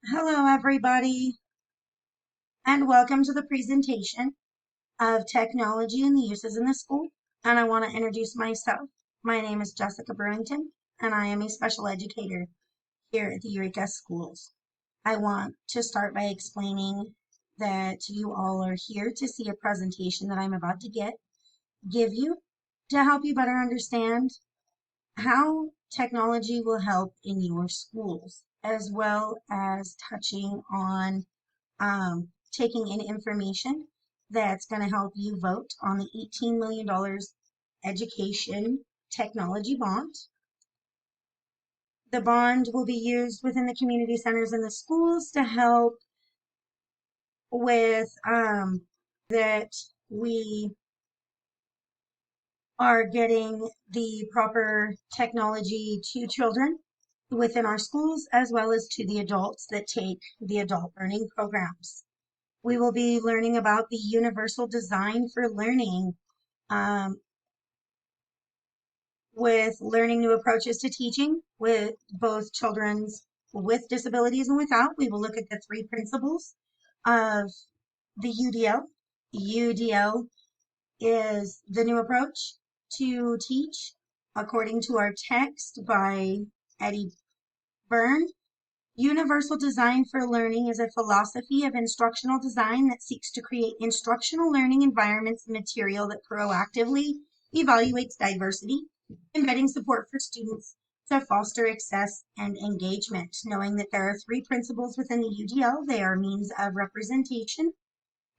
Hello, everybody, and welcome to the presentation of technology and the uses in the school. And I want to introduce myself. My name is Jessica Burrington, and I am a special educator here at the Eureka Schools. I want to start by explaining that you all are here to see a presentation that I'm about to give you to help you better understand how technology will help in your schools, as well as touching on taking in information that's going to help you vote on the $18 million education technology bond. The bond will be used within the community centers and the schools to help with that we are getting the proper technology to children within our schools, as well as to the adults that take the adult learning programs. We will be learning about the universal design for learning, with learning new approaches to teaching with both children with disabilities and without. We will look at the three principles of the UDL. UDL is the new approach to teach according to our text by Eddie Byrne. Universal design for learning is a philosophy of instructional design that seeks to create instructional learning environments and material that proactively evaluates diversity, embedding support for students to foster access and engagement. Knowing that there are three principles within the UDL, they are means of representation,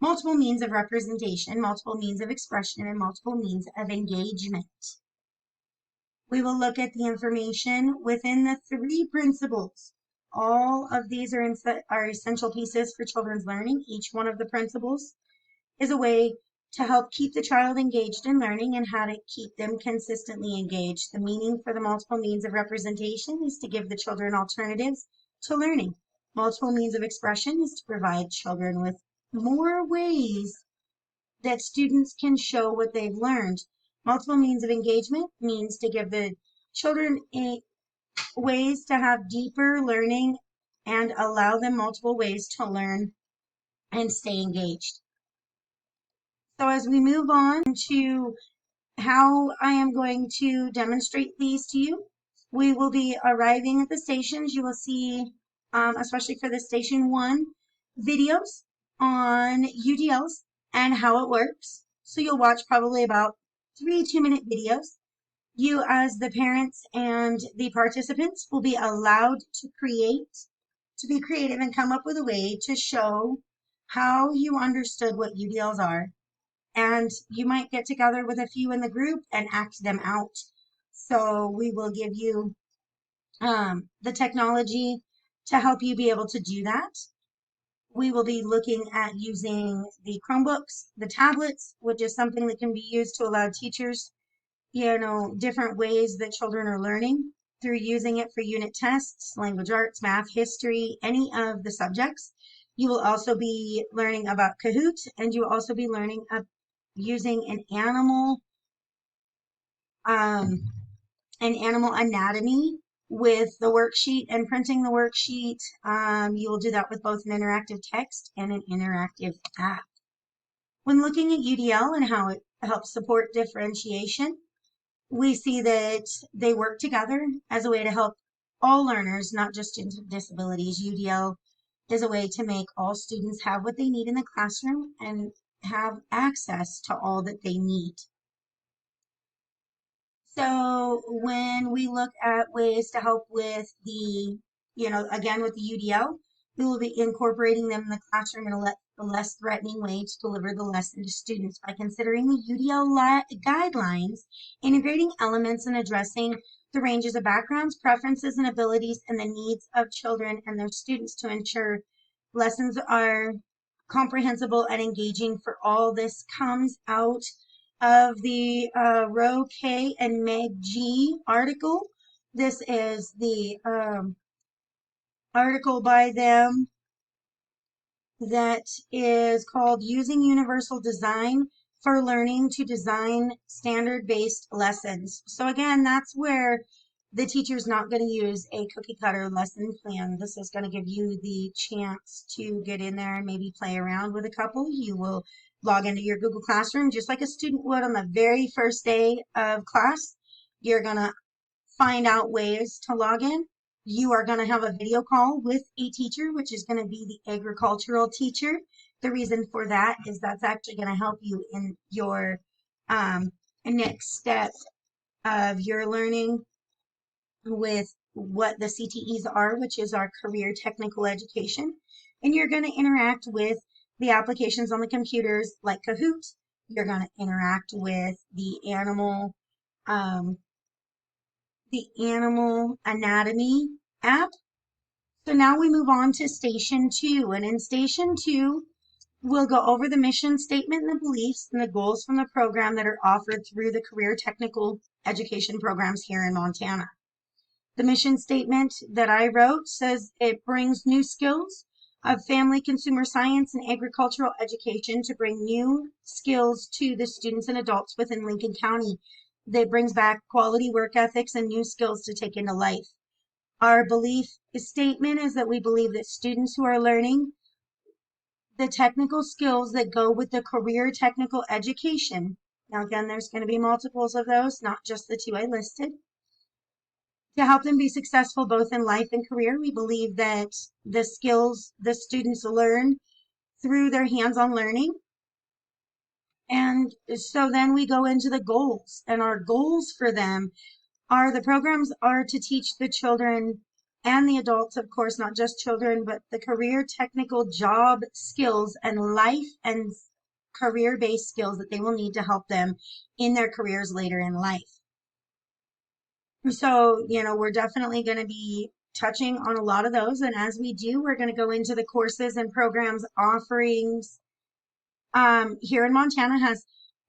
multiple means of representation, multiple means of expression, and multiple means of engagement. We will look at the information within the three principles. All of these are essential pieces for children's learning. Each one of the principles is a way to help keep the child engaged in learning and how to keep them consistently engaged. The meaning for the multiple means of representation is to give the children alternatives to learning. Multiple means of expression is to provide children with more ways that students can show what they've learned. Multiple means of engagement means to give the children ways to have deeper learning and allow them multiple ways to learn and stay engaged. So as we move on to how I am going to demonstrate these to you, we will be arriving at the stations. You will see, especially for the station 1, videos on UDLs and how it works. So you'll watch probably about 3 2-minute videos. You, as the parents and the participants, will be allowed to be creative and come up with a way to show how you understood what UDLs are. And you might get together with a few in the group and act them out. So we will give you the technology to help you be able to do that. We will be looking at using the Chromebooks, the tablets, which is something that can be used to allow teachers different ways that children are learning through using it for unit tests, language arts, math, history, any of the subjects. You will also be learning about Kahoot, and you will also be learning using an animal anatomy with the worksheet and printing the worksheet. You will do that with both an interactive text and an interactive app. When looking at UDL and how it helps support differentiation, we see that they work together as a way to help all learners, not just students with disabilities. UDL is a way to make all students have what they need in the classroom and have access to all that they need. So when we look at ways to help with the, again with the UDL, we will be incorporating them in the classroom in a less threatening way to deliver the lesson to students by considering the UDL guidelines, integrating elements and addressing the ranges of backgrounds, preferences, and abilities and the needs of children and their students to ensure lessons are comprehensible and engaging for all. This comes out of the Row K and Meg G article. This is the article by them that is called Using Universal Design for Learning to Design Standard-Based Lessons. So again, that's where The teacher's not going to use a cookie cutter lesson plan. This is going to give you the chance to get in there and maybe play around with a couple. You will log into your Google Classroom just like a student would on the very first day of class. You're going to find out ways to log in. You are going to have a video call with a teacher, which is going to be the agricultural teacher. The reason for that is that's actually going to help you in your next step of your learning with what the CTEs are, which is our career technical education. And you're going to interact with the applications on the computers like Kahoot. You're going to interact with the animal anatomy app. So now we move on to station 2. And in station 2, we'll go over the mission statement and the beliefs and the goals from the program that are offered through the career technical education programs here in Montana. The mission statement that I wrote says it brings new skills of family, consumer science, and agricultural education to bring new skills to the students and adults within Lincoln County. That brings back quality work ethics and new skills to take into life. Our belief statement is that we believe that students who are learning the technical skills that go with the career technical education. Now, again, there's going to be multiples of those, not just the 2 I listed. To help them be successful both in life and career, we believe that the skills the students learn through their hands-on learning. And so then we go into the goals, and our goals for them are the programs are to teach the children and the adults, of course, not just children, but the career technical job skills and life and career-based skills that they will need to help them in their careers later in life. So, we're definitely going to be touching on a lot of those. And as we do, we're going to go into the courses and programs offerings. Here in Montana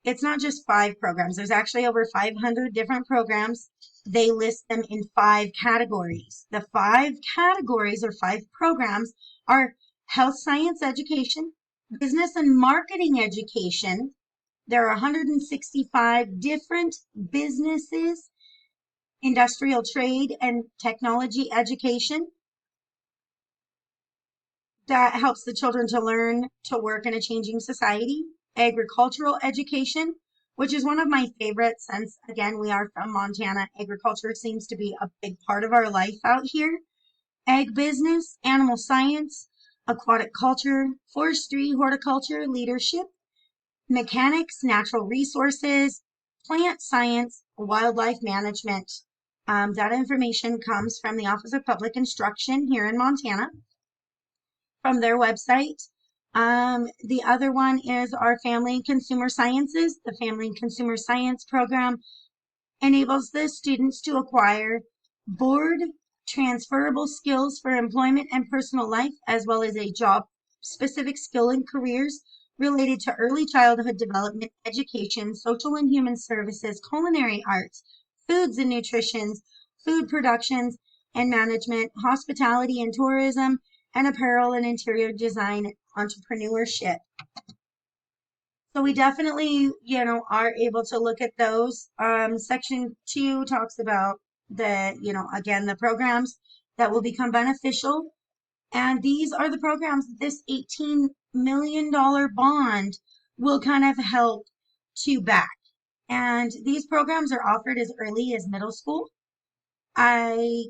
it's not just 5 programs. There's actually over 500 different programs. They list them in 5 categories. The 5 categories or 5 programs are health science education, business and marketing education. There are 165 different businesses, industrial trade and technology education that helps the children to learn to work in a changing society. Agricultural education, which is one of my favorites since, again, we are from Montana. Agriculture seems to be a big part of our life out here. Ag business, animal science, aquatic culture, forestry, horticulture, leadership, mechanics, natural resources, plant science, wildlife management. That information comes from the Office of Public Instruction here in Montana, from their website. The other one is our Family and Consumer Sciences. The Family and Consumer Science program enables the students to acquire board transferable skills for employment and personal life, as well as a job-specific skill in careers related to early childhood development, education, social and human services, culinary arts, foods and nutrition, food productions and management, hospitality and tourism, and apparel and interior design entrepreneurship. So we definitely, are able to look at those. Section 2 talks about again, the programs that will become beneficial. And these are the programs that this $18 million bond will kind of help to back. And these programs are offered as early as middle school. I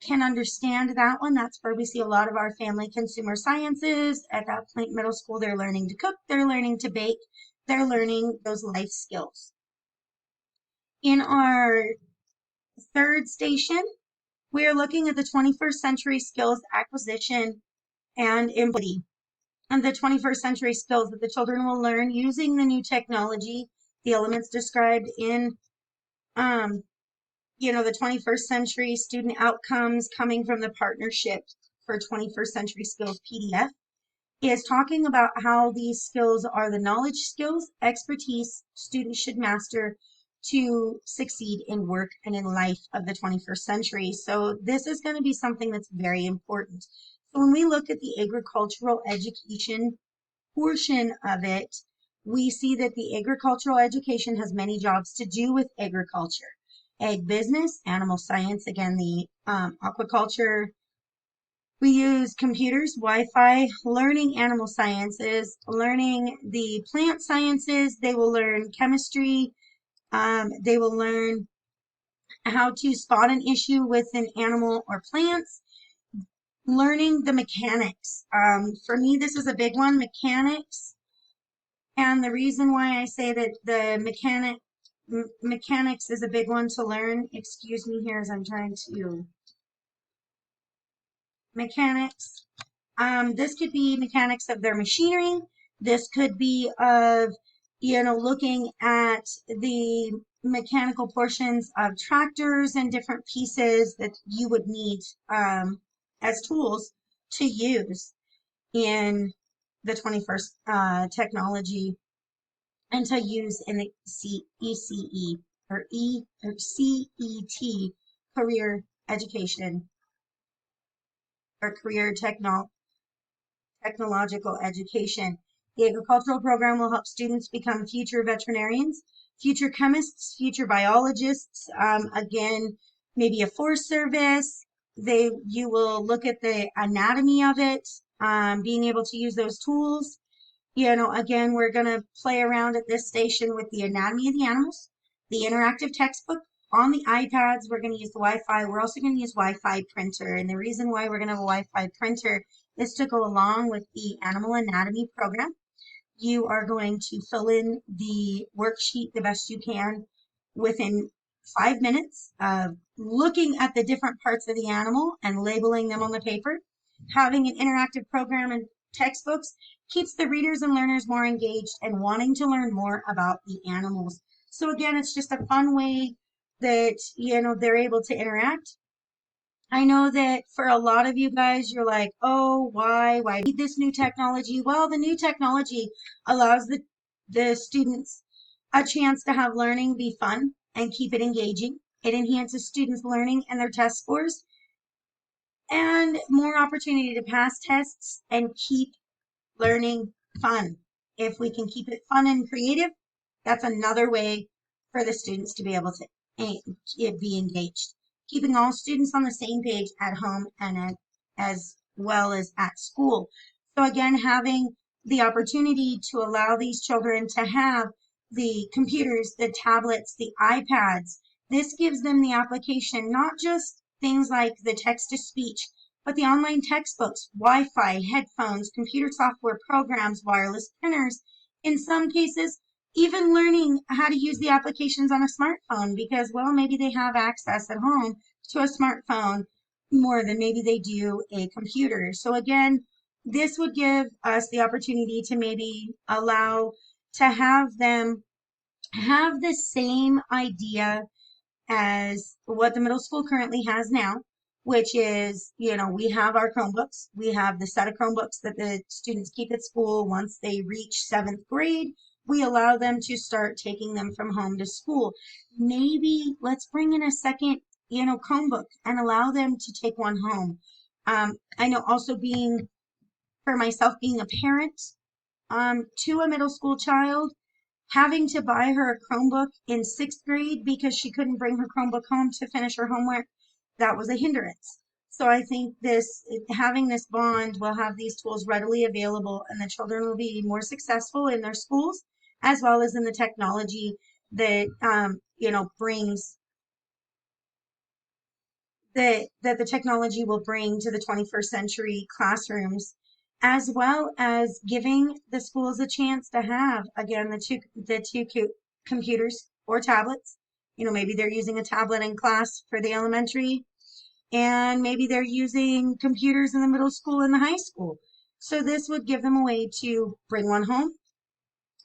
can understand that one. That's where we see a lot of our family consumer sciences. At that point, middle school, they're learning to cook, they're learning to bake, they're learning those life skills. In our 3rd station, we are looking at the 21st century skills acquisition and employability, and the 21st century skills that the children will learn using the new technology, the elements described in the 21st century student outcomes coming from the partnership for 21st century skills PDF is talking about how these skills are the knowledge, skills, expertise students should master to succeed in work and in life of the 21st century. So this is going to be something that's very important. So when we look at the agricultural education portion of it, we see that the agricultural education has many jobs to do with agriculture. ag business, animal science, again, the aquaculture. We use computers, Wi-Fi, learning animal sciences, learning the plant sciences. They will learn chemistry. They will learn how to spot an issue with an animal or plants, learning the mechanics. For me, this is a big one, mechanics. And the reason why I say that the mechanics is a big one to learn, excuse me here as I'm trying to, mechanics. This could be mechanics of their machinery. This could be of, looking at the mechanical portions of tractors and different pieces that you would need as tools to use in the 21st technology and to use in the ECE or CET career education or career technological education. The agricultural program will help students become future veterinarians, future chemists, future biologists, again, maybe a forest service. You will look at the anatomy of it, being able to use those tools. Again, we're going to play around at this station with the anatomy of the animals, the interactive textbook. On the iPads, we're going to use the Wi-Fi. We're also going to use Wi-Fi printer. And the reason why we're going to have a Wi-Fi printer is to go along with the animal anatomy program. You are going to fill in the worksheet the best you can within 5 minutes of looking at the different parts of the animal and labeling them on the paper. Having an interactive program and textbooks keeps the readers and learners more engaged and wanting to learn more about the animals. So again, it's just a fun way that, they're able to interact. I know that for a lot of you guys, you're like, oh, why need this new technology? Well, the new technology allows the students a chance to have learning be fun and keep it engaging. It enhances students' learning and their test scores and more opportunity to pass tests and keep learning fun. If we can keep it fun and creative, that's another way for the students to be able to be engaged. Keeping all students on the same page at home and as well as at school. So again, having the opportunity to allow these children to have the computers, the tablets, the iPads, this gives them the application, not just things like the text-to-speech, but the online textbooks, Wi-Fi, headphones, computer software programs, wireless printers, in some cases, even learning how to use the applications on a smartphone because, well, maybe they have access at home to a smartphone more than maybe they do a computer. So again, this would give us the opportunity to maybe allow to have them have the same idea as what the middle school currently has now, which is, we have our Chromebooks. We have the set of Chromebooks that the students keep at school. Once they reach 7th grade, we allow them to start taking them from home to school. Maybe let's bring in a second, Chromebook and allow them to take one home. I know also for myself, being a parent to a middle school child, having to buy her a Chromebook in 6th grade because she couldn't bring her Chromebook home to finish her homework, that was a hindrance. So I think having this bond will have these tools readily available and the children will be more successful in their schools as well as in the technology that, brings that the technology will bring to the 21st century classrooms, as well as giving the schools a chance to have, again, the two computers or tablets. Maybe they're using a tablet in class for the elementary, and maybe they're using computers in the middle school and the high school. So this would give them a way to bring one home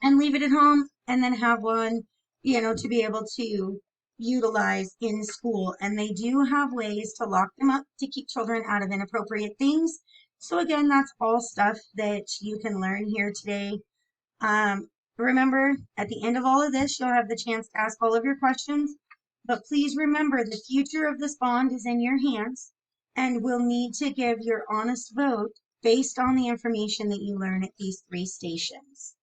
and leave it at home and then have one, to be able to utilize in school. And they do have ways to lock them up to keep children out of inappropriate things. So again, that's all stuff that you can learn here today. Remember, at the end of all of this, you'll have the chance to ask all of your questions. But please remember, the future of this bond is in your hands, and we'll need to give your honest vote based on the information that you learn at these 3 stations.